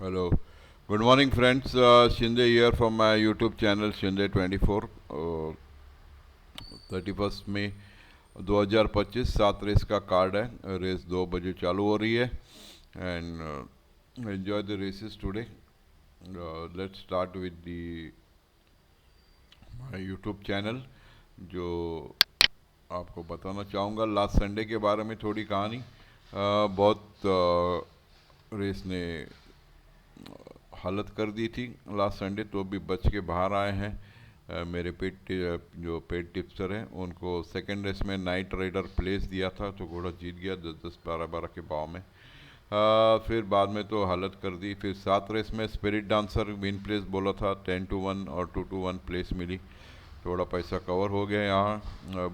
Hello. Good morning, friends. Shinde here from my YouTube channel Shinde 24. 31 मई 2025 7 race का card है. Race 2 बजे चालू हो रही है and enjoy the races today. Let's start with the my YouTube channel. जो आपको बताना चाहूँगा लास्ट संडे के बारे में थोड़ी कहानी. बहुत रेस ने हालत कर दी थी लास्ट संडे, तो भी बच के बाहर आए हैं. मेरे जो पेड टिप्सर हैं उनको सेकंड रेस में नाइट राइडर प्लेस दिया था, तो घोड़ा जीत गया 10-10 12-12 के भाव में. फिर बाद में तो हालत कर दी. फिर 7 रेस में स्पिरिट डांसर विन प्लेस बोला था, 10-1 और 2-1 प्लेस मिली. थोड़ा पैसा कवर हो गया यहाँ.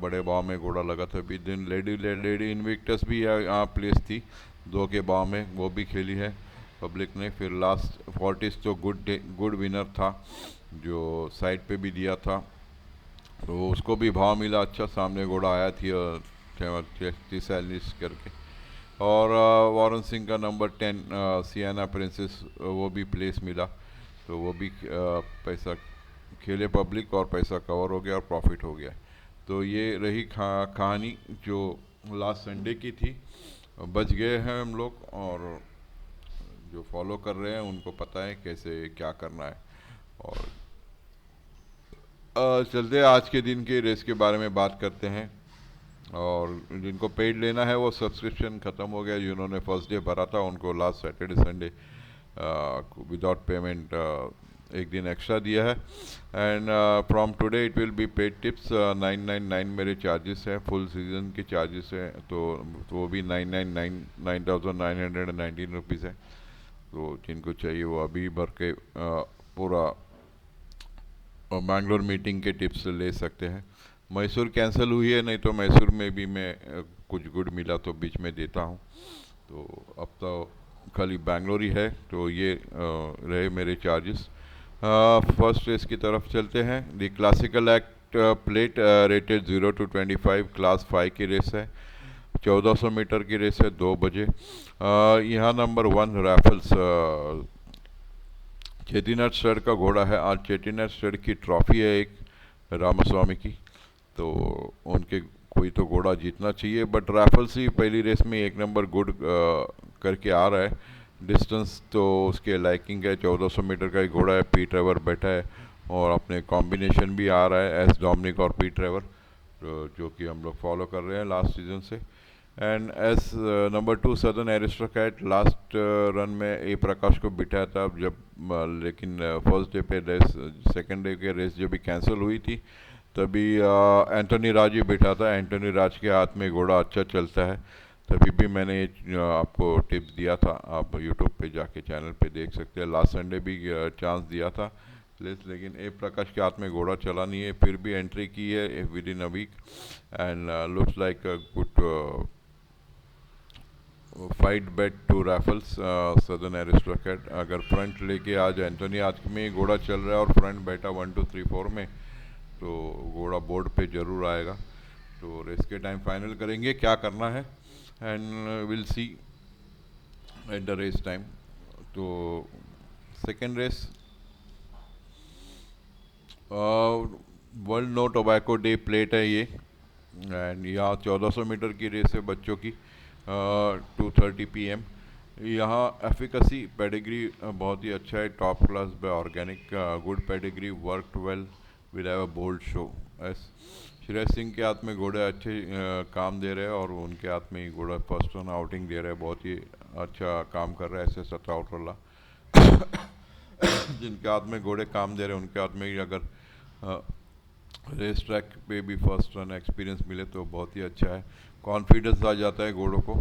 बड़े भाव में घोड़ा लगा था. बीस दिन लेडी इनविक्टस भी यहाँ प्लेस थी 2 के भाव में, वो भी खेली है पब्लिक ने. फिर लास्ट फोर्टिस तो गुड विनर था, जो साइड पे भी दिया था, तो उसको भी भाव मिला अच्छा. सामने घोड़ा आया थी 36 करके. और वॉरेन सिंह का नंबर 10 सियाना प्रिंसेस, वो भी प्लेस मिला, तो वो भी पैसा खेले पब्लिक और पैसा कवर हो गया और प्रॉफिट हो गया. तो ये रही कहानी जो लास्ट संडे की थी. बच गए हैं हम लोग, और जो फॉलो कर रहे हैं उनको पता है कैसे क्या करना है. और चलते हैं आज के दिन के रेस के बारे में बात करते हैं. और जिनको पेड लेना है वो सब्सक्रिप्शन ख़त्म हो गया. जिन्होंने फर्स्ट डे भरा था उनको last Saturday Sunday without payment एक दिन एक्स्ट्रा दिया है. And from today it will be paid tips. 999 मेरे चार्जेस हैं, फुल सीजन के चार्जेस हैं, तो वो भी 9,919 रुपीज़ है. तो जिनको चाहिए वो अभी भर के पूरा मैंगलोर मीटिंग के टिप्स ले सकते हैं. मैसूर कैंसिल हुई है, नहीं तो मैसूर में भी मैं कुछ गुड मिला तो बीच में देता हूँ. तो अब तो खाली बैंगलोर ही है. तो ये रहे मेरे चार्जेस. फर्स्ट रेस की तरफ चलते हैं. The classical act plate rated 0-25 class 5 की रेस है. 1400 मीटर की रेस है. 2 बजे. यहाँ नंबर 1 राफल्स चेटीनाथ स्टड का घोड़ा है. आज चेटीनाथ स्टड की ट्रॉफी है एक, रामास्वामी की, तो उनके कोई तो घोड़ा जीतना चाहिए. बट राफल्स ही पहली रेस में 1 नंबर गुड करके आ रहा है. डिस्टेंस तो उसके लाइकिंग है. 1400 मीटर का ही घोड़ा है. पी ट्रेवर बैठा है और अपने कॉम्बिनेशन भी आ रहा है एस डोमिनिक और पी ट्रेवर, जो कि हम लोग फॉलो कर रहे हैं लास्ट सीजन से. And S number 2 southern aristocrat last run में ए प्रकाश को बिठाया था जब लेकिन फर्स्ट डे पे रेस, सेकंड डे के रेस जब भी कैंसिल हुई थी तभी एंटोनी राज ही बिठा था. एंटोनी राज के हाथ में घोड़ा अच्छा चलता है, तभी भी मैंने आपको टिप्स दिया था. आप यूट्यूब पे जाके चैनल पे देख सकते हैं. लास्ट संडे भी चांस दिया था लेकिन ए प्रकाश के हाथ में घोड़ा चला नहीं है. फिर भी एंट्री की है within a week and looks like a good fight bet to Raffles Southern Aristocrat. अगर फ्रंट लेके आज एंटोनी आज में घोड़ा चल रहा है और फ्रंट बैठा 1 2 3 4 में, तो घोड़ा बोर्ड पे ज़रूर आएगा. तो रेस के टाइम फाइनल करेंगे क्या करना है and will see at the race time. तो second race world no tobacco day plate है ये. एंड यहाँ 1400 मीटर की रेस है बच्चों की. 2:30 PM. यहाँ एफिकसी पेडिग्री बहुत ही अच्छा है. Top class by organic, good pedigree, worked well, will have a bold show. S Shreyas Singh के हाथ में घोड़े अच्छे काम दे रहे हैं और उनके हाथ में ही घोड़ा फर्स्ट रन आउटिंग दे रहा है. बहुत ही अच्छा काम कर रहा है ऐसे सताउटरला. जिनके हाथ में घोड़े काम दे रहे हैं उनके हाथ में ही अगर रेस ट्रैक पे भी फर्स्ट रन एक्सपीरियंस मिले तो बहुत ही अच्छा है. कॉन्फिडेंस आ जाता है घोड़ों को.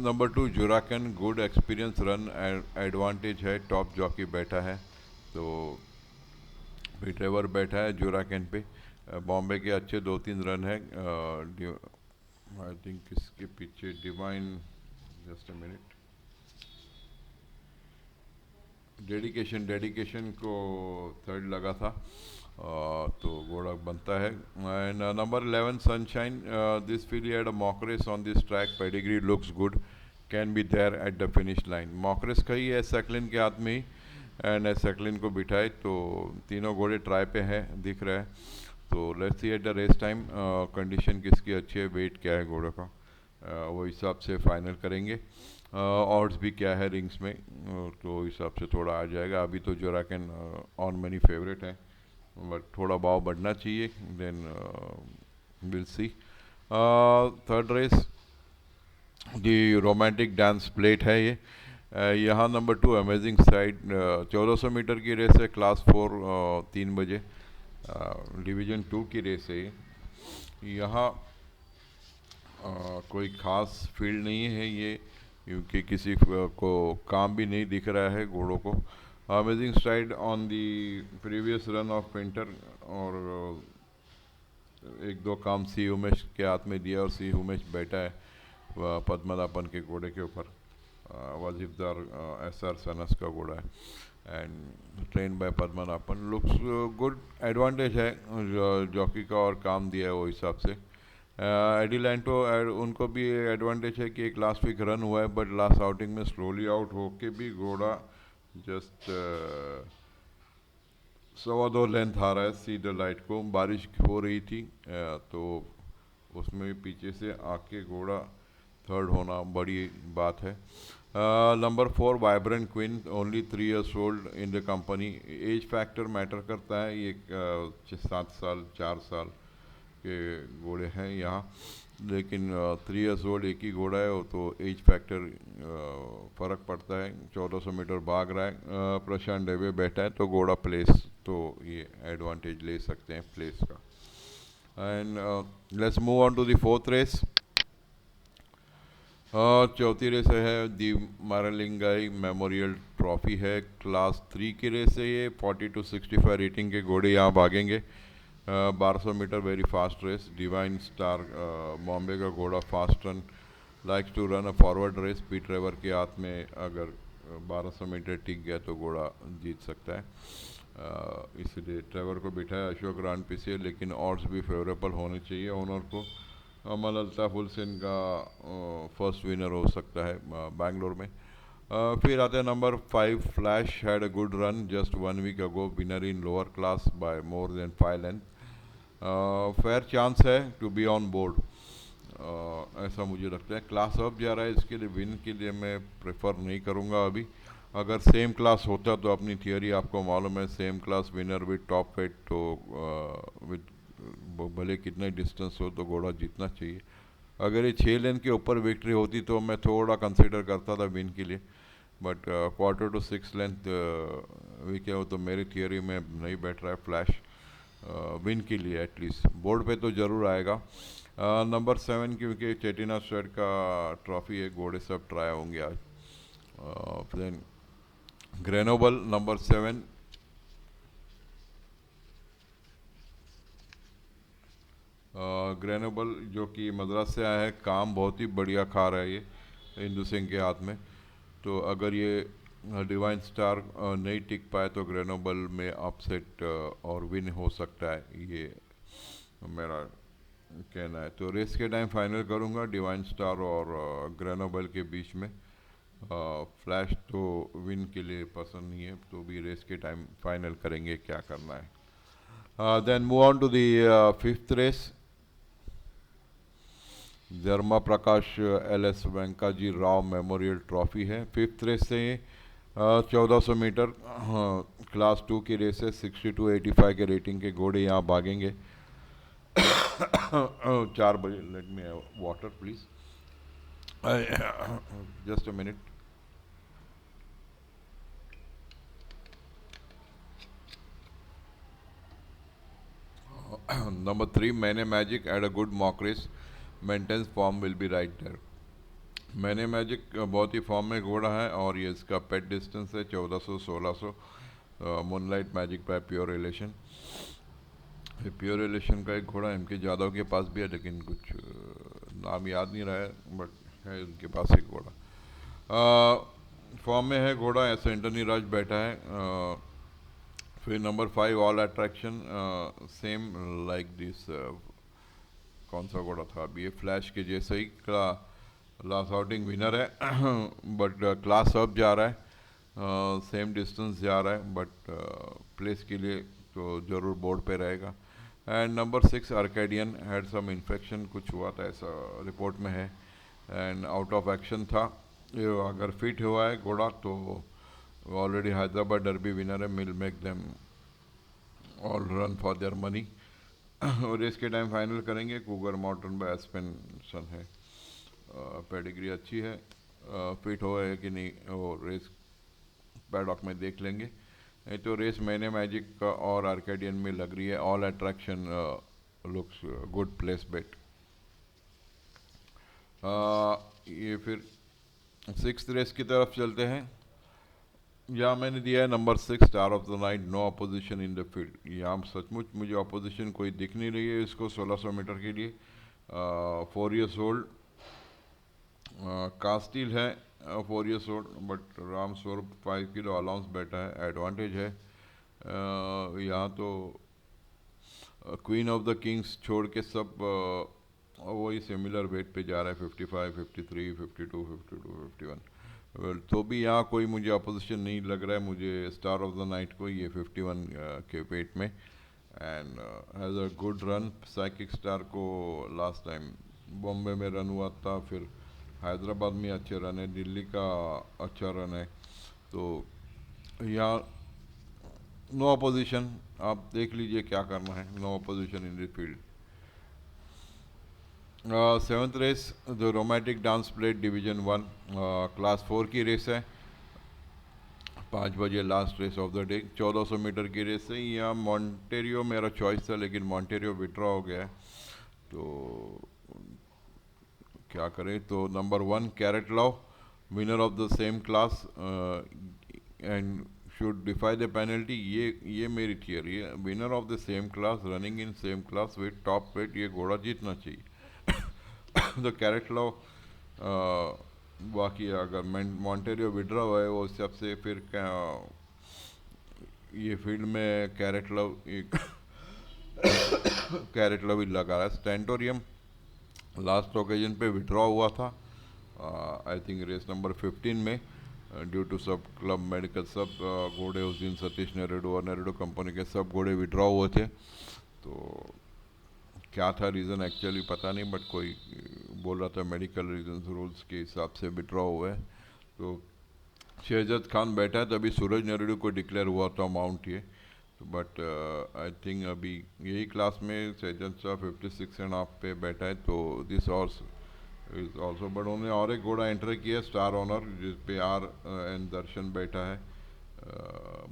नंबर 2 जुराकन, गुड एक्सपीरियंस, रन एडवांटेज है. टॉप जॉकी बैठा है, तो ट्रेवर बैठा है जुराकन पे. बॉम्बे के अच्छे 2-3 रन है. आई थिंक इसके पीछे divine, just a minute, dedication को थर्ड लगा था. तो घोड़ा बनता है. And number 11 sunshine, this feel had a mock race on this track. Pedigree looks good. Can be there at the finish line. Mock race का ही है सेकलिन के हाथ में ही, एंड सेकलिन को बिठाए तो तीनों घोड़े ट्राई पे हैं दिख रहा है। तो let's see at the race time condition किसकी अच्छी है, वेट क्या है घोड़ों का, वो हिसाब से फाइनल करेंगे। ऑड्स भी क्या है रिंग्स में, तो हिसाब से थोड़ा आ जाएगा। अभी तो जोराकन ऑन मनी फेवरेट है, बट थोड़ा भाव बढ़ना चाहिए, then will see. Third race the romantic dance plate है ये। यहाँ नंबर 2 अमेजिंग साइड 1400 मीटर की रेस है, क्लास 4 3 बजे डिवीज़न 2 की रेस है ये। यहाँ कोई ख़ास फील्ड नहीं है ये, क्योंकि किसी को काम भी नहीं दिख रहा है घोड़ों को। Amazing STRIDE on the previous run of winter, और एक दो काम सी उमेश के हाथ में दिया, और सी उमेश बैठा है पद्मनाभन के घोड़े के ऊपर। वजीफदार SR सनस का घोड़ा है and train by Padmanabhan. Looks good, advantage है जॉकी का और काम दिया है वो हिसाब से। एडिलैंटो उनको भी एडवांटेज है कि एक लास्ट वीक रन हुआ है, बट लास्ट आउटिंग में स्लोली आउट होके भी घोड़ा जस्ट 2.25 लेंथ आ रहा है सीधे लाइट को। बारिश हो रही थी तो उसमें पीछे से आके घोड़ा थर्ड होना बड़ी बात है। Number 4 vibrant queen, only 3 years old in the company. Age factor matter करता है, ये 7 साल 4 साल के घोड़े हैं यहाँ, लेकिन 3 years ओल्ड एक ही घोड़ा है, वो तो एज फैक्टर फ़र्क पड़ता है। 1400 मीटर भाग रहा है, प्रशांत डेवे बैठा है, तो घोड़ा प्लेस, तो ये एडवांटेज ले सकते हैं प्लेस का। And let's move on to the fourth race. चौथी रेस है दी मारलिंगाई मेमोरियल ट्रॉफी है, क्लास 3 की रेस है ये। 40 to 65 रेटिंग के घोड़े यहाँ भागेंगे। 1200 metre very fast race. Divine star Bombay का घोड़ा fast run, likes to run a forward race. P Trevor के हाथ में अगर 1200 मीटर टिक गया तो घोड़ा जीत सकता है, इसलिए ट्रेवर को बिठाया अशोक रान पीछे, लेकिन ऑड्स भी फेवरेबल होने चाहिए ओनर को। अमल अल्ताफ हुसैन का फर्स्ट विनर हो सकता है बैंगलोर में। फिर आते हैं number 5 flash, had a good run just 1 week ago, winner in lower class by more than 5 length. Fair chance है टू बी ऑन बोर्ड, ऐसा मुझे लगता है। क्लास अप जा रहा है, इसके लिए विन के लिए मैं प्रेफर नहीं करूँगा अभी। अगर सेम क्लास होता तो अपनी थियोरी आपको मालूम है, same class winner with top weight, तो विद भले कितने डिस्टेंस हो तो घोड़ा जीतना चाहिए। अगर ये 6 लेन के ऊपर विक्ट्री होती तो मैं थोड़ा कंसिडर करता था विन के लिए, बट 4 to 6 लेंथ विके हो तो मेरी थियोरी में नहीं बैठ रहा है फ्लैश विन के लिए। एटलीस्ट बोर्ड पे तो ज़रूर आएगा। नंबर 7 क्योंकि चेटिना स्टेट का ट्रॉफी है, घोड़े सब ट्राई होंगे आज। देन ग्रेनोबल नंबर 7, ग्रेनोबल जो कि मद्रास से आया है, काम बहुत ही बढ़िया खा रहा है ये इंदु सिंह के हाथ में। तो अगर ये डिवाइन स्टार नहीं टिक पाए तो ग्रेनोबल में अपसेट और विन हो सकता है, ये मेरा कहना है। तो रेस के टाइम फाइनल करूँगा डिवाइन स्टार और ग्रेनोबल के बीच में। फ्लैश तो विन के लिए पसंद नहीं है, तो भी रेस के टाइम फाइनल करेंगे क्या करना है। Then move on to the 5th race. Dharma Prakash LS Venkaji Rao memorial trophy है। 5th रेस से 1400 मीटर क्लास 2 की रेस है। 60 to 85 के रेटिंग के घोड़े यहाँ भागेंगे। 4 बजे। Let me water please, just a minute. Number 3 मैंने magic had a good mock race, maintains form will be right there. मैंने मैजिक बहुत ही फॉर्म में घोड़ा है, और ये इसका पेट डिस्टेंस है 1400-1600। Moonlight magic by pure relation. Pure relation का एक घोड़ा MK यादव के पास भी है, लेकिन कुछ नाम याद नहीं रहा है, बट है उनके पास एक घोड़ा फॉर्म में है घोड़ा। ऐसे एंटनी राज बैठा है। फिर number 5 all attraction, same like this, कौन सा घोड़ा था अभी ये, फ्लैश के जैसे ही का लास्ट आउटिंग विनर है बट क्लास अप जा रहा है, सेम डिस्टेंस जा रहा है बट प्लेस के लिए तो ज़रूर बोर्ड पे रहेगा। And number 6 Arcadian had some infection, कुछ हुआ था ऐसा रिपोर्ट में है, एंड आउट ऑफ एक्शन था। ये अगर फिट हुआ है घोड़ा तो ऑलरेडी हैदराबाद डर्बी विनर है, will make them all run for their money. और इसके टाइम फाइनल करेंगे कूगर माउंटेन बाय एस्पेंसन है। पेडिग्री अच्छी है, फिट हो है कि नहीं वो रेस पैडॉक में देख लेंगे। नहीं तो रेस मैंने मैजिक का और आर्केडियन में लग रही है, all attraction looks good place bet. ये फिर 6th रेस की तरफ चलते हैं। यहाँ मैंने दिया है number 6 star of the night, no opposition in the field. यहाँ सचमुच मुझे अपोजिशन कोई दिख नहीं रही है इसको 1600 मीटर के लिए। 4 years ओल्ड कास्टिल है, 4 years old, but Ram Swaroop 5 kilo allowance बैठा है, एडवांटेज है। यहाँ तो क्वीन ऑफ द किंग्स छोड़ के सब वही सिमिलर वेट पे जा रहा है, 55, 53, 52, 52, 51। वेल तो भी यहाँ कोई मुझे अपोजिशन नहीं लग रहा है, मुझे स्टार ऑफ द नाइट को ये 51 के वेट में, and has a good run. Psychic star को लास्ट टाइम बॉम्बे में रन हुआ था, फिर हैदराबाद में अच्छे रन है, दिल्ली का अच्छा रन है, तो यहाँ नो अपोजिशन। आप देख लीजिए क्या करना है, no opposition in the field. 7th race the romantic dance plate division 1 class 4 की रेस है, 5 बजे last race of the day. 1400 metre की रेस है। यहाँ मॉन्टेरियो मेरा चॉइस था लेकिन मॉन्टेरियो विड्रॉ हो गया है, तो क्या करें। तो number 1 carat law, winner of the same class and should defy the penalty. ये मेरी थियरी है, winner of the same class running in same class with top weight, ये घोड़ा जीतना चाहिए। तो कैरेट लॉ बाकी अगर मॉन्टेरियो विड्रॉ हुआ है वो हिसाब से फिर ये फील्ड में कैरेट लॉ कैरेट लॉ भी लगा रहा है। स्टेंटोरियम लास्ट ओकेजन पे विड्रॉ हुआ था, आई थिंक रेस नंबर 15 में, ड्यू टू सब क्लब मेडिकल सब घोड़े उस दिन सतीश नेरेडो और नेरेडो कंपनी के सब घोड़े विड्रॉ हुए थे, तो क्या था रीज़न एक्चुअली पता नहीं, बट कोई बोल रहा था मेडिकल रीजन रूल्स के हिसाब से विड्रॉ हुआ है। तो शहजाद खान बैठा है, तभी सूरज नेरेडू को डिक्लेयर हुआ था माउंट ये, तो बट आई थिंक अभी यही क्लास में शहजाद शाह 56.5 पे बैठा है, तो this horse is also, but उन्होंने और एक घोड़ा एंटर किया स्टार ऑनर जिस पे आर एन दर्शन बैठा है,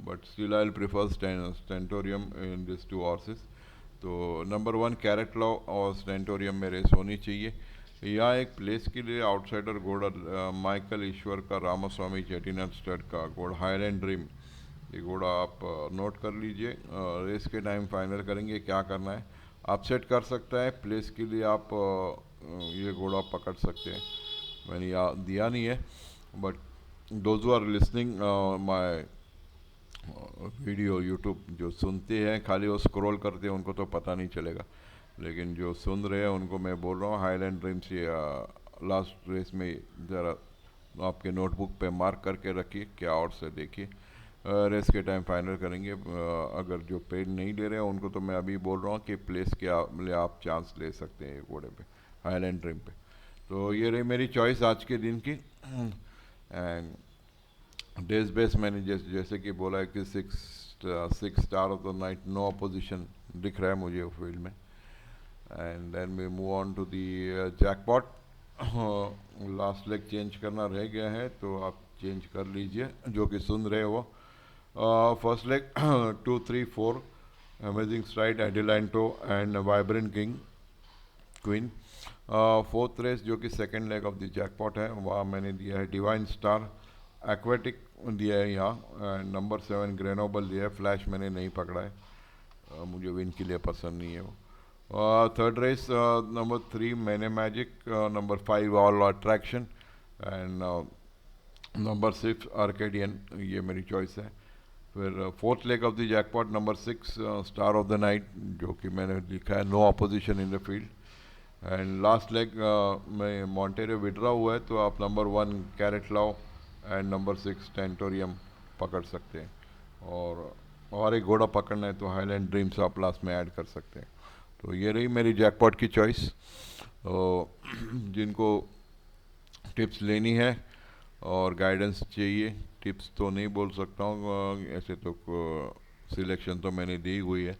but still I will prefer Stentorium in this 2 horses. तो नंबर 1 कैरेट लॉ और स्टेंटोरियम में रेस होनी चाहिए। यहाँ एक प्लेस के लिए आउटसाइडर घोड़ा माइकल ईश्वर का रामास्वामी चेटीनाथ स्टड का घोड़ा हाईलैंड ड्रीम, ये घोड़ा आप नोट कर लीजिए। रेस के टाइम फाइनल करेंगे क्या करना है, अपसेट कर सकता है, प्लेस के लिए आप ये घोड़ा पकड़ सकते हैं। मैंने दिया नहीं है, but those are listening my video YouTube, जो सुनते हैं खाली वो स्क्रॉल करते हैं उनको तो पता नहीं चलेगा, लेकिन जो सुन रहे हैं उनको मैं बोल रहा हूँ हाईलैंड ड्रीम्स ये लास्ट रेस में ज़रा आपके नोटबुक पे मार्क करके रखिए, क्या और से देखिए। रेस के टाइम फाइनल करेंगे। अगर जो पेड नहीं ले रहे हैं उनको तो मैं अभी बोल रहा हूँ कि प्लेस के लिए आप चांस ले सकते हैं घोड़े पे, हाईलैंड ड्रीम पे। तो ये रही मेरी चॉइस आज के दिन की। एंड डेज बेस मैंने जैसे कि बोला है कि 6 star of the night, no opposition दिख रहा है मुझे फील्ड में। And then we move on to the jackpot. Last leg change करना रह गया है तो आप चेंज कर लीजिए जो कि सुन रहे हो। फर्स्ट लेग 2, 3, 4 अमेजिंग स्ट्राइड, एडिलाइंटो and vibrant king queen. 4th race जो कि second leg of the jackpot है, वहाँ मैंने दिया है डिवाइन स्टार, एक्वेटिक दिया है यहाँ, नंबर 7 ग्रेनोबल दिया है, फ्लैश मैंने नहीं पकड़ा है, मुझे विन के लिए पसंद नहीं है वो। 3rd रेस नंबर 3 मैंने magic, number 5 all attraction and number 6 Arcadian, ये मेरी चॉइस है। फिर 4th leg of the jackpot number 6 star of the night, जो कि मैंने लिखा है no opposition in the field, and last leg में मॉन्टेरो विड्रा हुआ है, तो आप नंबर 1 कैरेट लाओ एंड नंबर 6 टेंटोरियम पकड़ सकते हैं। और एक घोड़ा पकड़ना है तो हाईलैंड ड्रीम्स आप लास्ट में ऐड कर सकते हैं। तो ये रही मेरी जैकपॉट की चॉइस। जिनको टिप्स लेनी है और गाइडेंस चाहिए, टिप्स तो नहीं बोल सकता हूँ, ऐसे तो सिलेक्शन तो मैंने दी हुई है।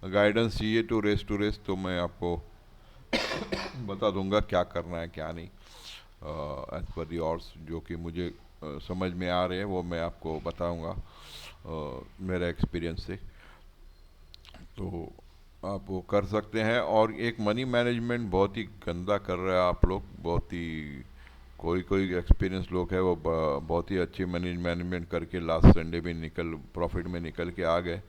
गाइडेंस चाहिए टू रेस तो मैं आपको बता दूंगा क्या करना है क्या नहीं, एज पर दी ऑर्स जो कि मुझे समझ में आ रहे हैं वो मैं आपको बताऊंगा मेरा एक्सपीरियंस से। तो आप वो कर सकते हैं। और एक मनी मैनेजमेंट बहुत ही गंदा कर रहा है आप लोग, बहुत ही कोई कोई एक्सपीरियंस लोग है वो बहुत ही अच्छी मनी मैनेजमेंट करके लास्ट संडे भी प्रॉफिट में निकल के आ गए।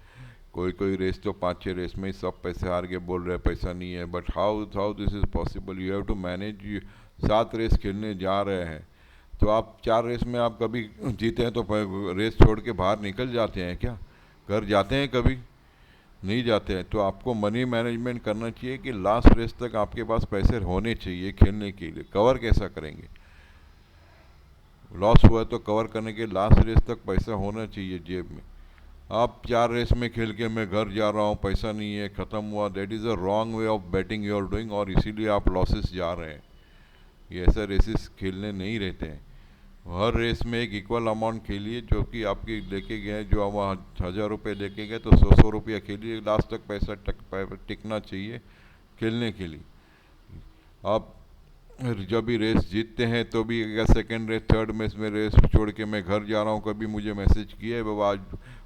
कोई कोई रेस तो 5-6 रेस में ही सब पैसे हार के बोल रहे हैं पैसा नहीं है। But how how this is possible, you have to manage. 7 race खेलने जा रहे हैं तो आप 4 रेस में आप कभी जीते हैं तो रेस छोड़ के बाहर निकल जाते हैं क्या? घर जाते हैं कभी? नहीं जाते हैं। तो आपको मनी मैनेजमेंट करना चाहिए कि लास्ट रेस तक आपके पास पैसे होने चाहिए खेलने के लिए। कवर कैसा करेंगे? लॉस हुआ है तो कवर करने के लास्ट रेस तक पैसा होना चाहिए जेब में। आप 4 रेस में खेल के मैं घर जा रहा हूँ, पैसा नहीं है, ख़त्म हुआ, that is a wrong way of betting you are doing, और इसीलिए आप लॉसेस जा रहे हैं। ये ऐसा रेसेस खेलने नहीं रहते हैं। हर रेस में एक इक्वल अमाउंट खेलिए, जो कि आपके लेके गए, जो हम 1000 रुपये लेके गए तो 100 रुपया खेलिए, लास्ट तक पैसा टिकना चाहिए खेलने के लिए। आप जब भी रेस जीतते हैं तो भी अगर सेकेंड रेस थर्ड रेस में रेस छोड़ के मैं घर जा रहा हूँ, कभी मुझे मैसेज किया है बाबा आज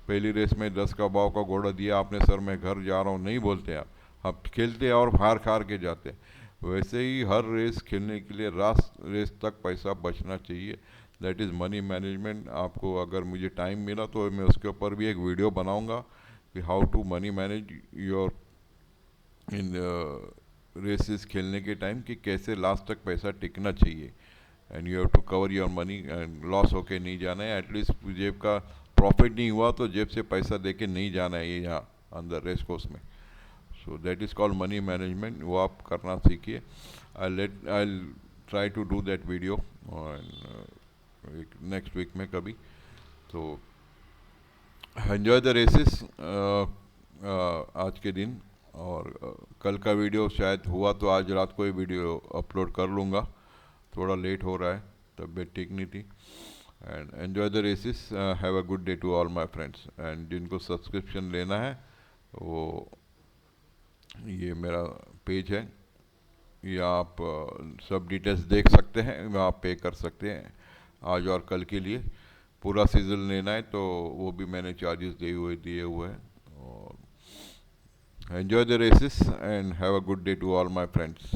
पहली रेस में 10 का भाव का घोड़ा दिया आपने सर, मैं घर जा रहा हूँ, नहीं बोलते आप खेलते हैं और हार खार के जाते हैं। वैसे ही हर रेस खेलने के लिए लास्ट रेस तक पैसा बचना चाहिए, दैट इज़ मनी मैनेजमेंट। आपको अगर मुझे टाइम मिला तो मैं उसके ऊपर भी एक वीडियो बनाऊंगा कि how to money manage your इन रेसेस खेलने के टाइम, कि कैसे लास्ट तक पैसा टिकना चाहिए। And you have to cover your money, and loss होके नहीं जाना है। एटलीस्ट जेब का प्रॉफिट नहीं हुआ तो जेब से पैसा दे के नहीं जाना है ये यहाँ अंदर रेस कोर्स में। So that is called money management, वो आप करना सीखिए। I try to do that video next week में कभी। तो एन्जॉय द रेसेस आज के दिन। और कल का वीडियो शायद हुआ तो आज रात को ही वीडियो अपलोड कर लूँगा, थोड़ा लेट हो रहा है, तबीयत ठीक नहीं थी। And enjoy the races, have a good day to all my friends. And जिनको सब्सक्रिप्शन लेना है वो ये मेरा पेज है, या आप सब डिटेल्स देख सकते हैं, वहाँ पे कर सकते हैं आज और कल के लिए। पूरा सीजन लेना है तो वो भी मैंने चार्जेस दिए हुए हैं। और enjoy the races and have a good day to all my friends.